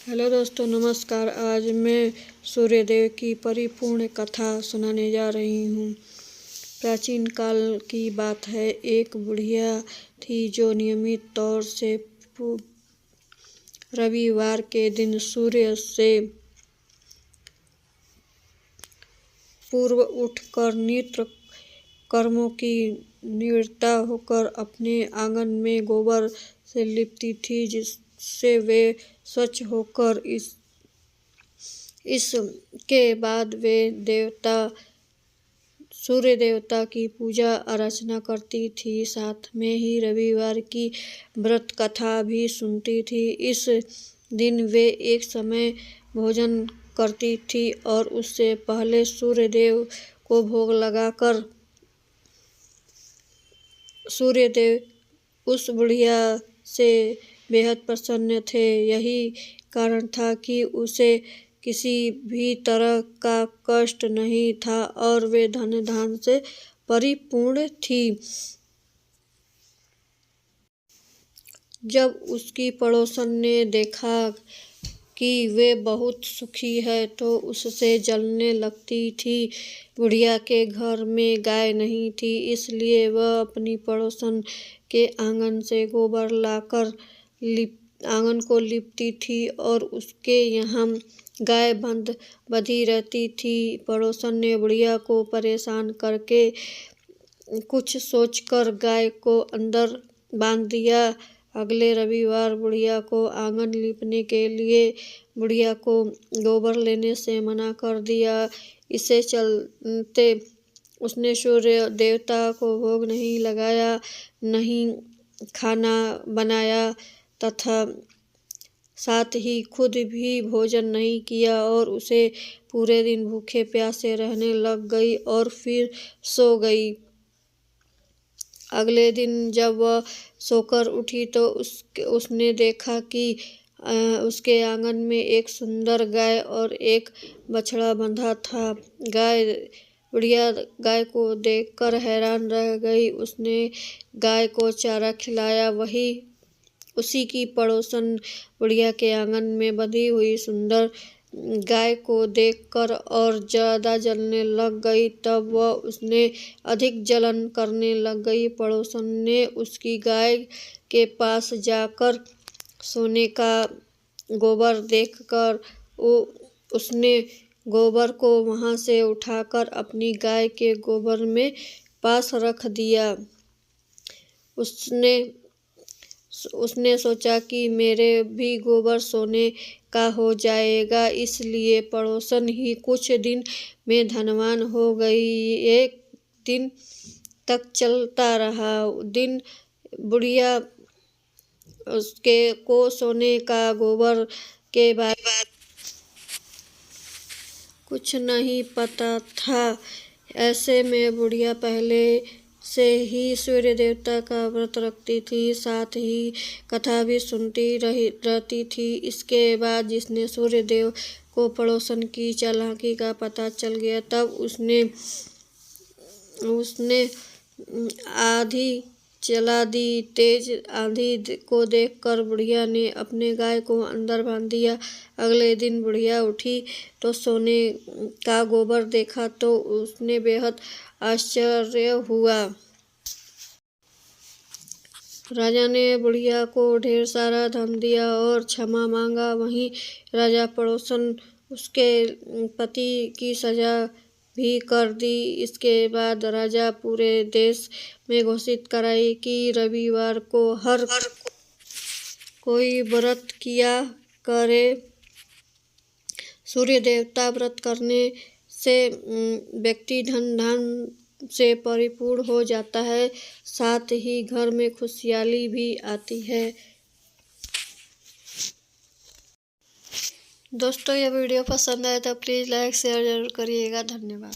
Hello दोस्तों, नमस्कार। आज मैं सूर्यदेव की परिपूर्ण कथा सुनाने जा रही हूँ। प्राचीन काल की बात है। एक बुढ़िया थी जो नियमित तौर से रविवार के दिन सूर्य से पूर्व उठकर नित्य कर्मों की निवृत्ता होकर अपने आंगन में गोबर से लिपती थी, जिससे वे स्वच्छ होकर इसके बाद वे सूर्य देवता की पूजा अर्चना करती थी। साथ में ही रविवार की व्रत कथा भी सुनती थी। इस दिन वे एक समय भोजन करती थी और उससे पहले सूर्यदेव को भोग लगाकर सूर्यदेव उस बुढ़िया से बेहद प्रसन्न थे। यही कारण था कि उसे किसी भी तरह का कष्ट नहीं था और वे धन धान से परिपूर्ण थी। जब उसकी पड़ोसन ने देखा कि वे बहुत सुखी है तो उससे जलने लगती थी। बुढ़िया के घर में गाय नहीं थी, इसलिए वह अपनी पड़ोसन के आंगन से गोबर लाकर आंगन को लिपती थी और उसके यहाँ गाय बंधी रहती थी। पड़ोसन ने बुढ़िया को परेशान करके कुछ सोचकर गाय को अंदर बांध दिया। अगले रविवार बुढ़िया को आंगन लीपने के लिए बुढ़िया को गोबर लेने से मना कर दिया। इससे चलते उसने सूर्य देवता को भोग नहीं लगाया, नहीं खाना बनाया तथा साथ ही खुद भी भोजन नहीं किया और उसे पूरे दिन भूखे प्यासे रहने लग गई और फिर सो गई। अगले दिन जब वह सोकर उठी तो उसने देखा कि उसके आंगन में एक सुंदर गाय और एक बछड़ा बंधा था। बुढ़िया गाय को देखकर हैरान रह गई। उसने गाय को चारा खिलाया। उसी की पड़ोसन बुढ़िया के आंगन में बंधी हुई सुंदर गाय को देखकर और ज़्यादा जलने लग गई। तब वह उसने अधिक जलन करने लग गई। पड़ोसन ने उसकी गाय के पास जाकर सोने का गोबर देखकर उसने गोबर को वहां से उठाकर अपनी गाय के गोबर में पास रख दिया। उसने सोचा कि मेरे भी गोबर सोने का हो जाएगा, इसलिए पड़ोसन ही कुछ दिन में धनवान हो गई। एक दिन तक चलता रहा। दिन बुढ़िया को सोने का गोबर के बारे में कुछ नहीं पता था। ऐसे में बुढ़िया पहले से ही सूर्य देवता का व्रत रखती थी, साथ ही कथा भी सुनती रहती थी। इसके बाद जिसने सूर्य देव को पड़ोसन की चालाकी का पता चल गया, तब उसने आंधी चला दी। तेज आंधी को देखकर बुढ़िया ने अपने गाय को अंदर बांध दिया। अगले दिन बुढ़िया उठी तो सोने का गोबर देखा तो उसने बेहद आश्चर्य हुआ। राजा ने बुढ़िया को ढेर सारा धन दिया और क्षमा मांगा। वहीं राजा पड़ोसन उसके पति की सजा भी कर दी। इसके बाद राजा पूरे देश में घोषित कराई कि रविवार को हर कोई व्रत किया करे। सूर्य देवता व्रत करने से व्यक्ति धन धान से परिपूर्ण हो जाता है, साथ ही घर में खुशहाली भी आती है। दोस्तों, यह वीडियो पसंद आए तो प्लीज़ लाइक शेयर जरूर करिएगा। धन्यवाद।